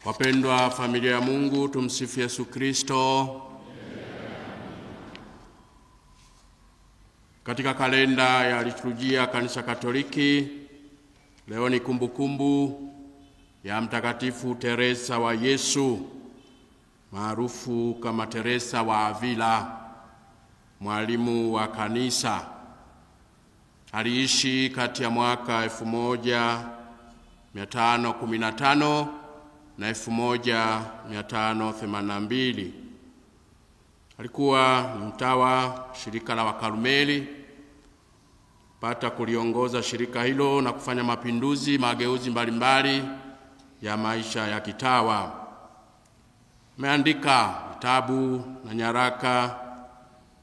Wapendwa familia ya Mungu, tumsifu Yesu Kristo. Katika kalenda ya liturujia Kanisa Katoliki, leo ni kumbukumbu ya Mtakatifu Teresa wa Yesu, maarufu kama Teresa wa Avila, mwalimu wa kanisa. Aliishi kati ya mwaka 1515 na 1582. Alikuwa mtawa shirika la Wakarmeli, pata kuliongoza shirika hilo na kufanya mageuzi mbalimbali ya maisha ya kitawa. Ameandika vitabu na nyaraka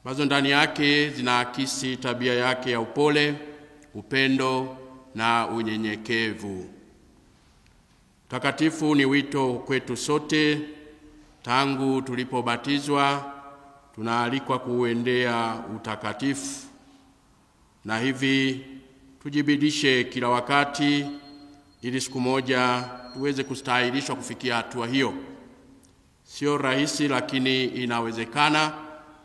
ambazo ndani yake zinaakisi tabia yake ya upole, upendo na unyenyekevu. Utakatifu ni wito kwetu sote. Tangu tulipobatizwa tunaalikwa kuuendea utakatifu, na hivi tujibidishe kila wakati ili siku moja tuweze kustahilishwa kufikia hatua hiyo. Sio rahisi, lakini inawezekana,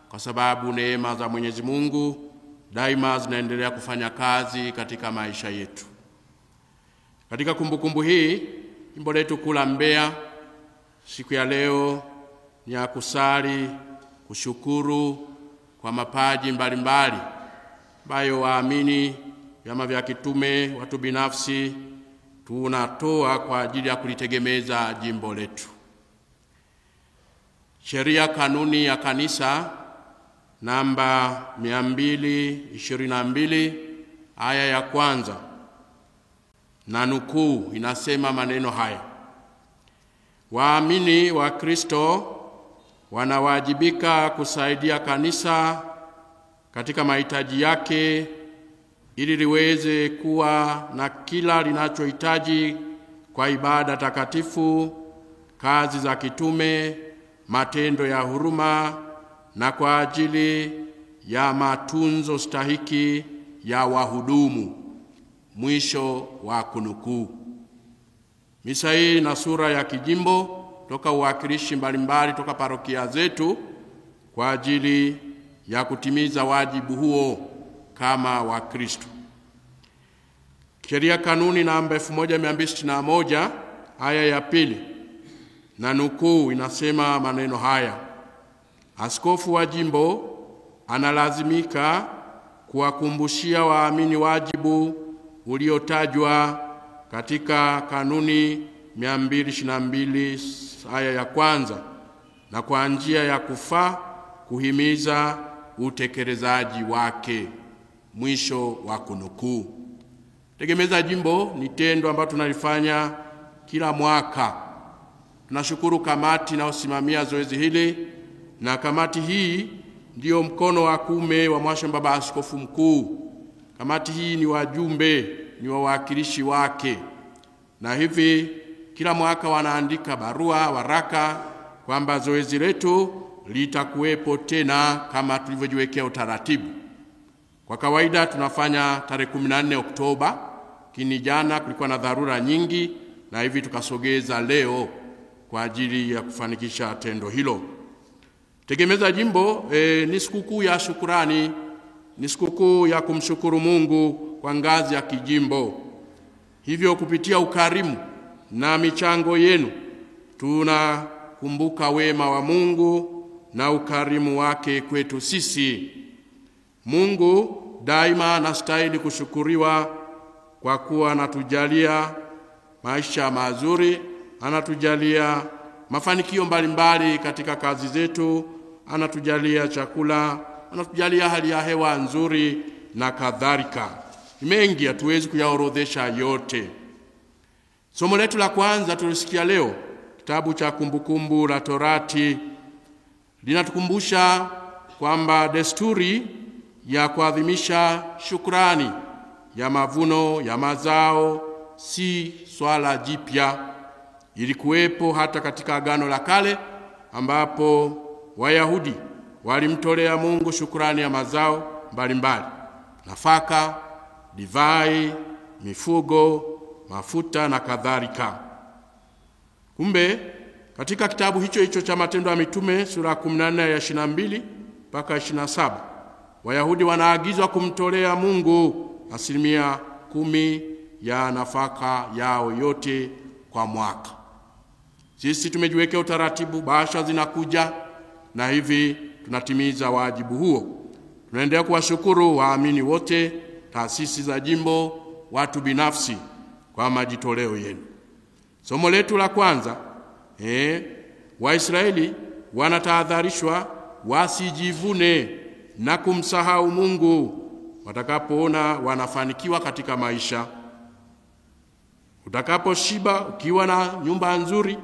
kwa sababu neema za Mwenyezi Mungu daima zinaendelea kufanya kazi katika maisha yetu. Katika kumbukumbu hii, jimbo letu kula Mbeya, siku ya leo ni ya kusali, kushukuru kwa mapaji mbalimbali ambayo waamini, vyama vya kitume, watu binafsi tunatoa kwa ajili ya kulitegemeza jimbo letu. Sheria kanuni ya kanisa namba 222 aya ya kwanza na nukuu inasema maneno haya: waamini wa Kristo wanawajibika kusaidia kanisa katika mahitaji yake ili liweze kuwa na kila linachohitaji kwa ibada takatifu, kazi za kitume, matendo ya huruma na kwa ajili ya matunzo stahiki ya wahudumu. Mwisho wa kunukuu. Misa hii na sura ya kijimbo toka uwakilishi mbalimbali toka parokia zetu kwa ajili ya kutimiza wajibu huo kama wa Kristo. Sheria kanuni namba 1261 aya ya pili na nukuu inasema maneno haya: askofu wa jimbo analazimika kuwakumbushia waamini wajibu uliotajwa katika kanuni 222 aya ya kwanza, na kwa njia ya kufaa kuhimiza utekelezaji wake. Mwisho wa kunukuu. Tegemeza jimbo ni tendo ambalo tunalifanya kila mwaka. Tunashukuru kamati na usimamia zoezi hili, na kamati hii ndio mkono wa kuume wa Mwashamu Baba Askofu Mkuu. Kamati hii ni wajumbe, ni wawakilishi wake, na hivi kila mwaka wanaandika barua, waraka kwamba zoezi letu litakuwepo tena kama tulivyojiwekea utaratibu. Kwa kawaida tunafanya tarehe 14 Oktoba, lakini jana kulikuwa na dharura nyingi na hivi tukasogeza leo kwa ajili ya kufanikisha tendo hilo. Tegemeza jimbo ni sikukuu ya shukrani, ni sikukuu ya kumshukuru Mungu kwa ngazi ya kijimbo. Hivyo kupitia ukarimu na michango yenu tunakumbuka wema wa Mungu na ukarimu wake kwetu sisi. Mungu daima anastahili kushukuriwa kwa kuwa anatujalia maisha mazuri, anatujalia mafanikio mbalimbali katika kazi zetu, anatujalia chakula, anatujalia hali ya hewa nzuri na kadhalika. Mengi hatuwezi kuyaorodhesha yote. Somo letu la kwanza tulisikia leo, kitabu cha Kumbukumbu la Torati, linatukumbusha kwamba desturi ya kuadhimisha shukrani ya mavuno ya mazao si swala jipya. Ilikuwepo hata katika Agano la Kale, ambapo Wayahudi walimtolea Mungu shukrani ya mazao mbalimbali: nafaka, divai, mifugo, mafuta na kadhalika. Kumbe katika kitabu hicho cha Matendo ya Mitume sura 14 ya 22 mpaka 27, Wayahudi wanaagizwa kumtolea Mungu 10% ya nafaka yao yote kwa mwaka. Sisi tumejiwekea utaratibu, bahasha zinakuja, na hivi tunatimiza wajibu huo. Tunaendelea kuwashukuru waamini wote, taasisi za jimbo, watu binafsi kwa majitoleo yenu. Somo letu la kwanza, Waisraeli wanatahadharishwa wasijivune na kumsahau Mungu watakapoona wanafanikiwa katika maisha. Utakaposhiba ukiwa na nyumba nzuri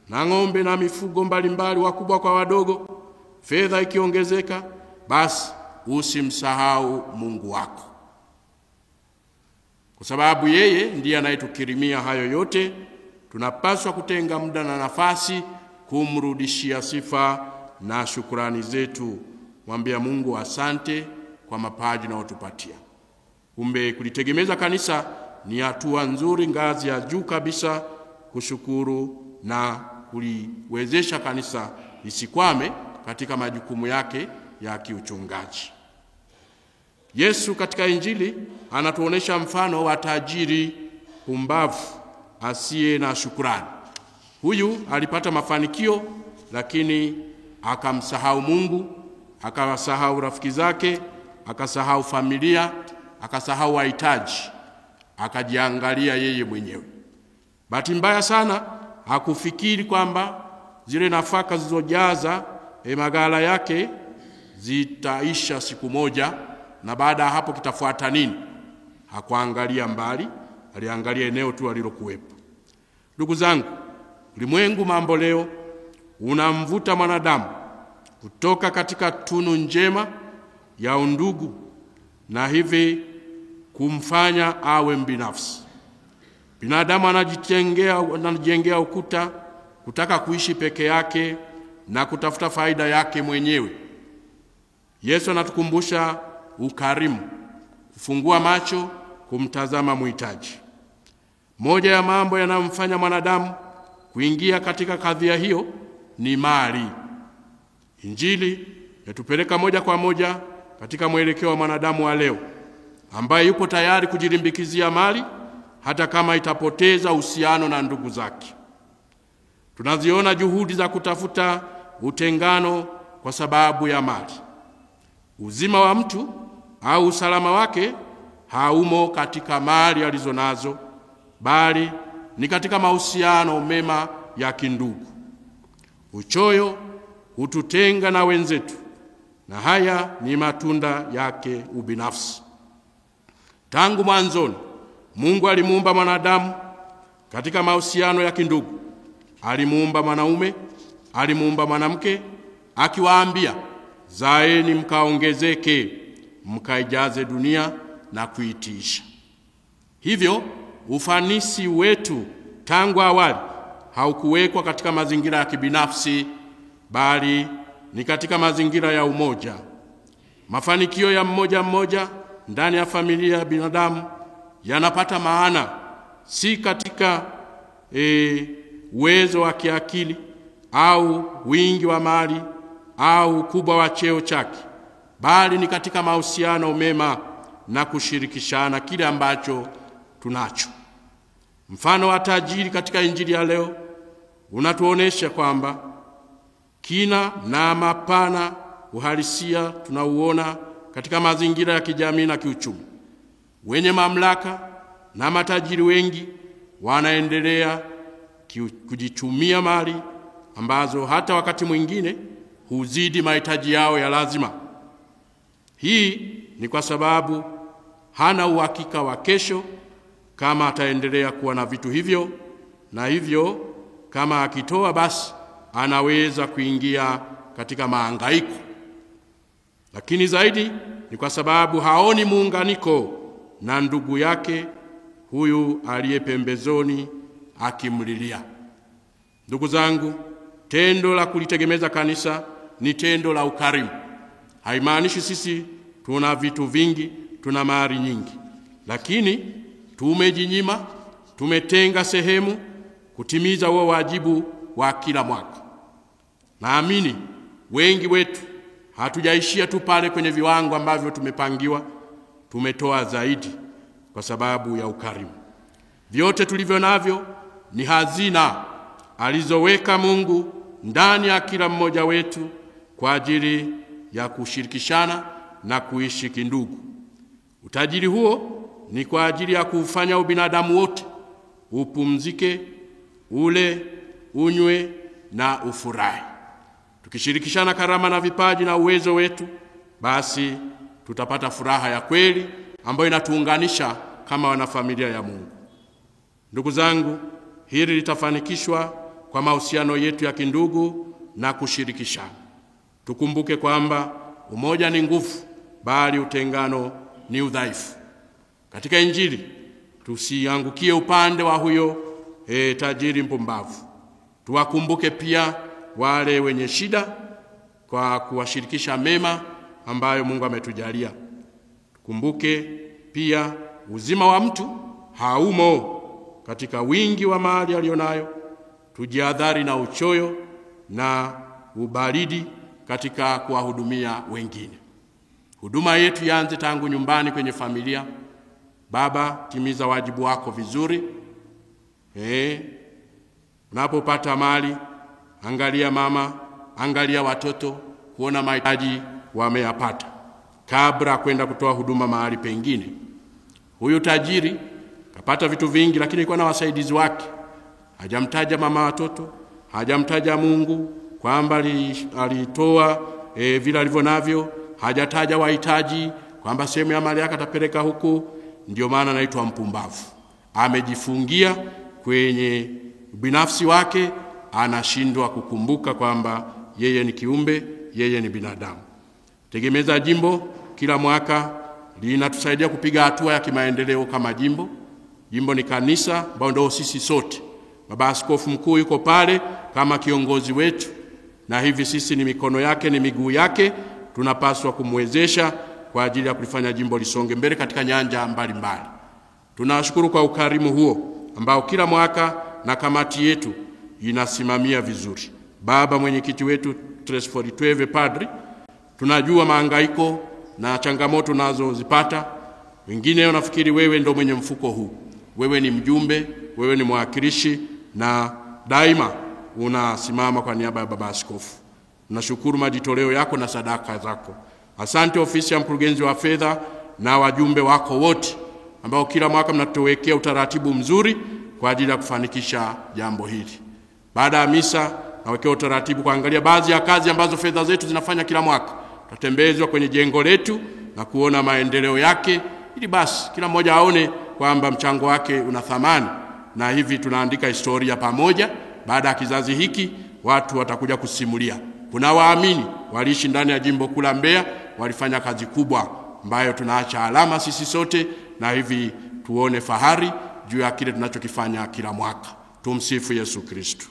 na ng'ombe na mifugo mbalimbali, wakubwa kwa wadogo, fedha ikiongezeka, basi usimsahau Mungu wako, kwa sababu yeye ndiye anayetukirimia hayo yote. Tunapaswa kutenga muda na nafasi kumrudishia sifa na shukrani zetu, mwambia Mungu asante kwa mapaji na utupatia. Kumbe kulitegemeza kanisa ni hatua nzuri, ngazi ya juu kabisa, kushukuru na kuliwezesha kanisa lisikwame katika majukumu yake ya kiuchungaji. Yesu katika Injili anatuonesha mfano wa tajiri pumbavu asiye na shukrani. Huyu alipata mafanikio, lakini akamsahau Mungu, akawasahau rafiki zake, akasahau familia, akasahau wahitaji, akajiangalia yeye mwenyewe. Bahati mbaya sana hakufikiri kwamba zile nafaka zilizojaza magala yake zitaisha siku moja, na baada hapo kitafuata nini. Hakuangalia mbali, aliangalia eneo tu alilokuwepo. Ndugu zangu, ulimwengu mambo leo unamvuta mwanadamu kutoka katika tunu njema ya undugu, na hivi kumfanya awe mbinafsi. Binadamu anajengea ukuta, kutaka kuishi peke yake na kutafuta faida yake mwenyewe. Yesu anatukumbusha ukarimu, kufungua macho, kumtazama muhitaji. Moja ya mambo yanayomfanya mwanadamu kuingia katika kadhia hiyo ni mali. Injili yatupeleka moja kwa moja katika mwelekeo wa mwanadamu wa leo, ambaye yupo tayari kujilimbikizia mali hata kama itapoteza uhusiano na ndugu zake. Tunaziona juhudi za kutafuta utengano kwa sababu ya mali. Uzima wa mtu au usalama wake haumo katika mali alizonazo, bali ni katika mahusiano mema ya kindugu. Uchoyo hututenga na wenzetu, na haya ni matunda yake ubinafsi. Tangu mwanzoni Mungu alimuumba mwanadamu katika mahusiano ya kindugu. Alimuumba mwanaume, alimuumba mwanamke, akiwaambia, zaeni mkaongezeke, mkaijaze dunia na kuitiisha. Hivyo ufanisi wetu tangu awali haukuwekwa katika mazingira ya kibinafsi, bali ni katika mazingira ya umoja. Mafanikio ya mmoja mmoja ndani ya familia ya binadamu yanapata maana si katika uwezo wa kiakili au wingi wa mali au ukubwa wa cheo chake, bali ni katika mahusiano mema na kushirikishana kile ambacho tunacho. Mfano wa tajiri katika Injili ya leo unatuonesha kwamba kina na mapana uhalisia tunauona katika mazingira ya kijamii na kiuchumi. Wenye mamlaka na matajiri wengi wanaendelea kujichumia mali ambazo hata wakati mwingine huzidi mahitaji yao ya lazima. Hii ni kwa sababu hana uhakika wa kesho kama ataendelea kuwa na vitu hivyo, na hivyo kama akitoa basi anaweza kuingia katika mahangaiko. Lakini zaidi ni kwa sababu haoni muunganiko na ndugu yake huyu aliye pembezoni akimlilia. Ndugu zangu, tendo la kulitegemeza kanisa ni tendo la ukarimu. Haimaanishi sisi tuna vitu vingi, tuna mali nyingi, lakini tumejinyima, tumetenga sehemu kutimiza huo wajibu wa kila mwaka. Naamini wengi wetu hatujaishia tu pale kwenye viwango ambavyo tumepangiwa, tumetoa zaidi kwa sababu ya ukarimu. Vyote tulivyo navyo ni hazina alizoweka Mungu ndani ya kila mmoja wetu kwa ajili ya kushirikishana na kuishi kindugu. Utajiri huo ni kwa ajili ya kufanya ubinadamu wote upumzike, ule, unywe na ufurahi. Tukishirikishana karama na vipaji na uwezo wetu, basi tutapata furaha ya kweli ambayo inatuunganisha kama wanafamilia ya Mungu. Ndugu zangu, hili litafanikishwa kwa mahusiano yetu ya kindugu na kushirikishana. Tukumbuke kwamba umoja ni nguvu, bali utengano ni udhaifu. Katika Injili tusiangukie upande wa huyo tajiri mpumbavu. Tuwakumbuke pia wale wenye shida kwa kuwashirikisha mema ambayo Mungu ametujalia. Tukumbuke pia uzima wa mtu haumo katika wingi wa mali alionayo. Tujihadhari na uchoyo na ubaridi katika kuwahudumia wengine. Huduma yetu ianze tangu nyumbani kwenye familia. Baba, timiza wajibu wako vizuri. Unapopata mali, angalia mama, angalia watoto, kuona mahitaji wameyapata kabla kwenda kutoa huduma mahali pengine. Huyu tajiri kapata vitu vingi, lakini alikuwa na wasaidizi wake. Hajamtaja mama watoto, hajamtaja Mungu kwamba alitoa vile alivyo navyo, hajataja wahitaji kwamba sehemu ya mali yake atapeleka huku. Ndio maana anaitwa mpumbavu. Amejifungia kwenye binafsi wake, anashindwa kukumbuka kwamba yeye ni kiumbe, yeye ni binadamu. Tegemeza Jimbo kila mwaka linatusaidia kupiga hatua ya kimaendeleo kama jimbo. Jimbo ni kanisa ambao ndio sisi sote. Baba Askofu Mkuu yuko pale kama kiongozi wetu, na hivi sisi ni mikono yake, ni miguu yake. Tunapaswa kumwezesha kwa ajili ya kulifanya jimbo lisonge mbele katika nyanja mbalimbali. Tunashukuru kwa ukarimu huo ambao kila mwaka na kamati yetu inasimamia vizuri. Baba mwenyekiti wetu Tresford Tweve Padri, tunajua mahangaiko na changamoto nazo zipata. Wengine wanafikiri wewe ndio mwenye mfuko huu. Wewe ni mjumbe, wewe ni mwakilishi, na daima unasimama kwa niaba ya Baba Askofu. Tunashukuru majitoleo yako na sadaka zako. Asante ofisi ya mkurugenzi wa fedha na wajumbe wako wote ambao kila mwaka mnatuwekea utaratibu mzuri kwa ajili ya kufanikisha jambo hili. Baada ya misa nawekea utaratibu kuangalia baadhi ya kazi ambazo fedha zetu zinafanya kila mwaka. Tutatembezwa kwenye jengo letu na kuona maendeleo yake, ili basi kila mmoja aone kwamba mchango wake una thamani, na hivi tunaandika historia pamoja. Baada ya kizazi hiki watu watakuja kusimulia. Kuna waamini waliishi ndani ya jimbo kula Mbeya, walifanya kazi kubwa ambayo tunaacha alama sisi sote, na hivi tuone fahari juu ya kile tunachokifanya kila mwaka. Tumsifu Yesu Kristo.